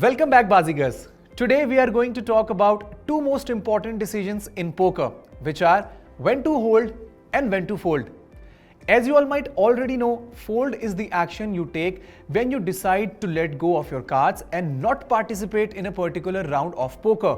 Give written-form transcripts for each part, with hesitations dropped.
Welcome back, Bazigars. Today we are going to talk about two most important decisions in poker, which are when to hold and when to fold. As you all might already know, fold is the action you take when you decide to let go of your cards and not participate in a particular round of poker.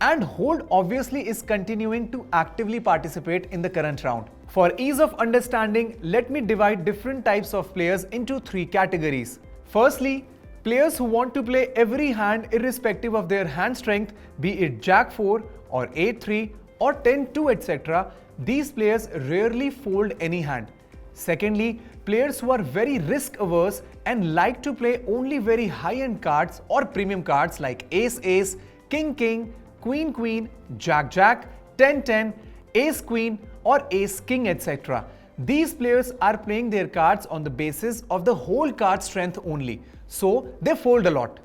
And hold obviously is continuing to actively participate in the current round. For ease of understanding, let me divide different types of players into three categories. Firstly, players who want to play every hand irrespective of their hand strength, be it Jack 4 or 8 3 or 10 2 etc. These players rarely fold any hand. Secondly, players who are very risk averse and like to play only very high-end cards or premium cards like Ace Ace, King King, Queen Queen, Jack Jack, 10 10, Ace Queen or Ace King etc. These players are playing their cards on the basis of the whole card strength only, so they fold a lot.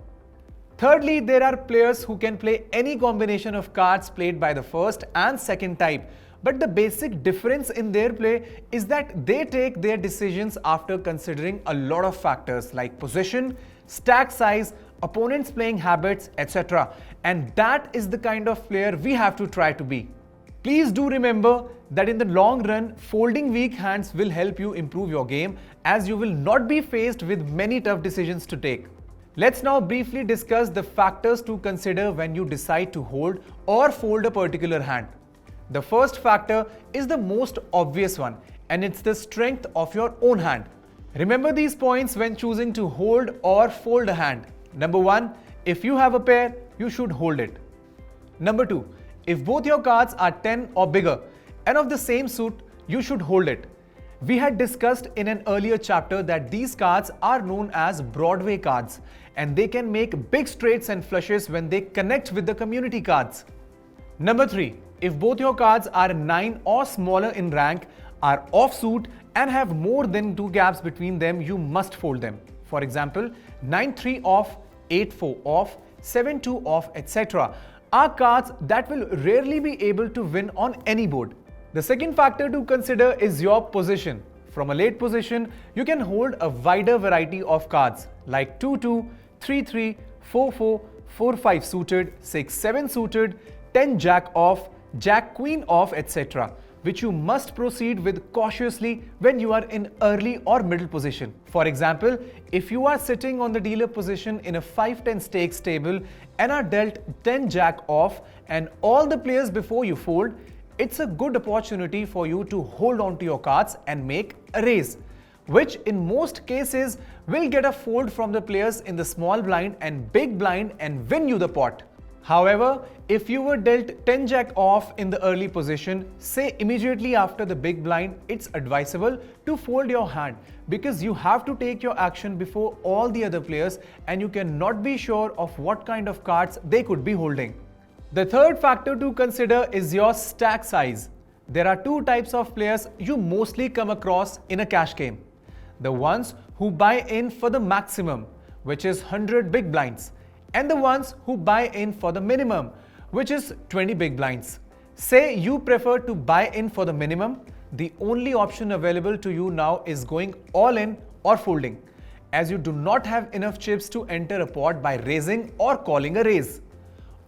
Thirdly, there are players who can play any combination of cards played by the first and second type, but the basic difference in their play is that they take their decisions after considering a lot of factors like position, stack size, opponents' playing habits, etc. And that is the kind of player we have to try to be. Please do remember that in the long run, folding weak hands will help you improve your game as you will not be faced with many tough decisions to take. Let's now briefly discuss the factors to consider when you decide to hold or fold a particular hand. The first factor is the most obvious one, and it's the strength of your own hand. Remember these points when choosing to hold or fold a hand. Number 1, if you have a pair, you should hold it. Number 2, if both your cards are 10 or bigger and of the same suit, you should hold it. We had discussed in an earlier chapter that these cards are known as Broadway cards and they can make big straights and flushes when they connect with the community cards. Number 3, if both your cards are 9 or smaller in rank, are offsuit and have more than 2 gaps between them, you must fold them. For example, 9-3 off, 8-4 off, 7-2 off, etc. are cards that will rarely be able to win on any board. The second factor to consider is your position. From a late position, you can hold a wider variety of cards like 2-2, 3-3, 4-4, 4-5 suited, 6-7 suited, 10 Jack off, Jack Queen off, etc., which you must proceed with cautiously when you are in early or middle position. For example, if you are sitting on the dealer position in a 5-10 stakes table and are dealt 10 Jack off and all the players before you fold, it's a good opportunity for you to hold on to your cards and make a raise, which in most cases will get a fold from the players in the small blind and big blind and win you the pot. However, if you were dealt 10 Jack off in the early position, say immediately after the big blind, it's advisable to fold your hand because you have to take your action before all the other players and you cannot be sure of what kind of cards they could be holding. The third factor to consider is your stack size. There are two types of players you mostly come across in a cash game. The ones who buy in for the maximum, which is 100 big blinds, and the ones who buy in for the minimum, which is 20 big blinds. Say you prefer to buy in for the minimum, the only option available to you now is going all in or folding, as you do not have enough chips to enter a pot by raising or calling a raise.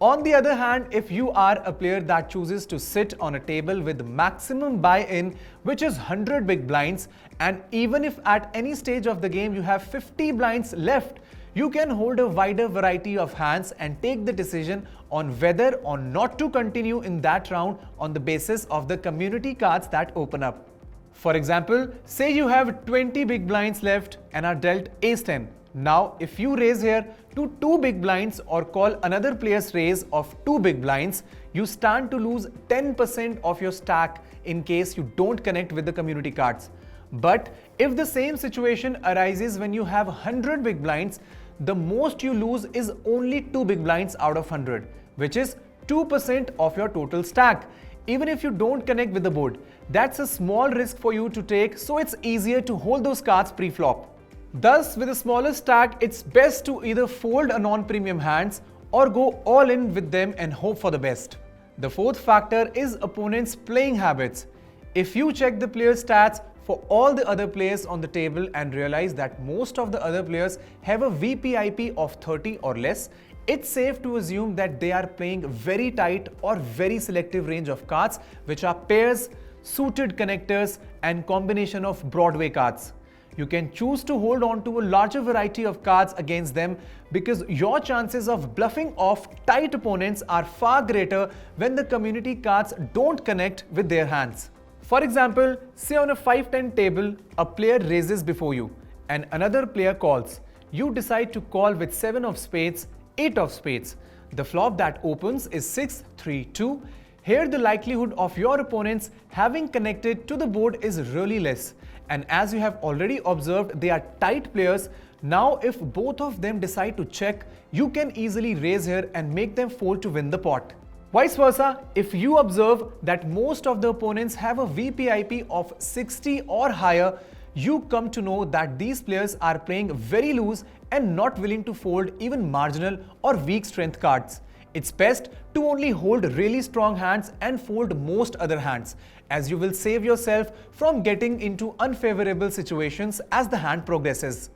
On the other hand, if you are a player that chooses to sit on a table with maximum buy-in, which is 100 big blinds, and even if at any stage of the game you have 50 blinds left, you can hold a wider variety of hands and take the decision on whether or not to continue in that round on the basis of the community cards that open up. For example, say you have 20 big blinds left and are dealt Ace 10. Now, if you raise here to 2 big blinds or call another player's raise of 2 big blinds, you stand to lose 10% of your stack in case you don't connect with the community cards. But if the same situation arises when you have 100 big blinds, the most you lose is only 2 big blinds out of 100, which is 2% of your total stack. Even if you don't connect with the board, that's a small risk for you to take, so it's easier to hold those cards pre-flop. Thus, with a smaller stack, it's best to either fold a non-premium hands or go all in with them and hope for the best. The fourth factor is opponents' playing habits. If you check the player's stats for all the other players on the table and realize that most of the other players have a VPIP of 30 or less, it's safe to assume that they are playing very tight or very selective range of cards, which are pairs, suited connectors, and combination of Broadway cards. You can choose to hold on to a larger variety of cards against them because your chances of bluffing off tight opponents are far greater when the community cards don't connect with their hands. For example, say on a 5-10 table, a player raises before you and another player calls. You decide to call with 7 of spades, 8 of spades. The flop that opens is 6-3-2. Here the likelihood of your opponents having connected to the board is really less. And as you have already observed, they are tight players. Now if both of them decide to check, you can easily raise here and make them fold to win the pot. Vice versa, if you observe that most of the opponents have a VPIP of 60 or higher, you come to know that these players are playing very loose and not willing to fold even marginal or weak strength cards. It's best to only hold really strong hands and fold most other hands, as you will save yourself from getting into unfavorable situations as the hand progresses.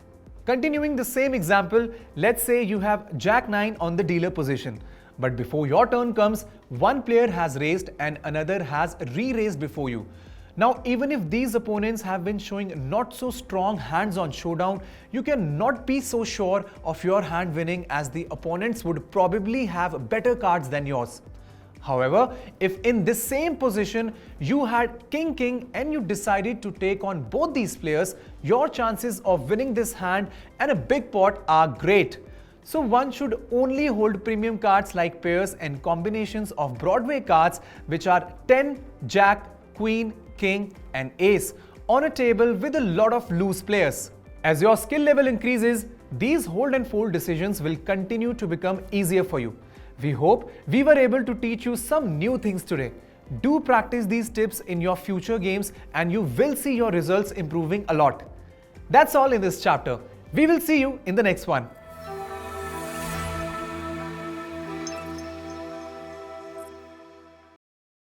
Continuing the same example, let's say you have Jack 9 on the dealer position. But before your turn comes, one player has raised and another has re-raised before you. Now, even if these opponents have been showing not so strong hands on showdown, you cannot be so sure of your hand winning as the opponents would probably have better cards than yours. However, if in this same position you had King-King and you decided to take on both these players, your chances of winning this hand and a big pot are great. So one should only hold premium cards like pairs and combinations of Broadway cards, which are 10, Jack, Queen, King and Ace on a table with a lot of loose players. As your skill level increases, these hold and fold decisions will continue to become easier for you. We hope we were able to teach you some new things today. Do practice these tips in your future games and you will see your results improving a lot. That's all in this chapter. We will see you in the next one.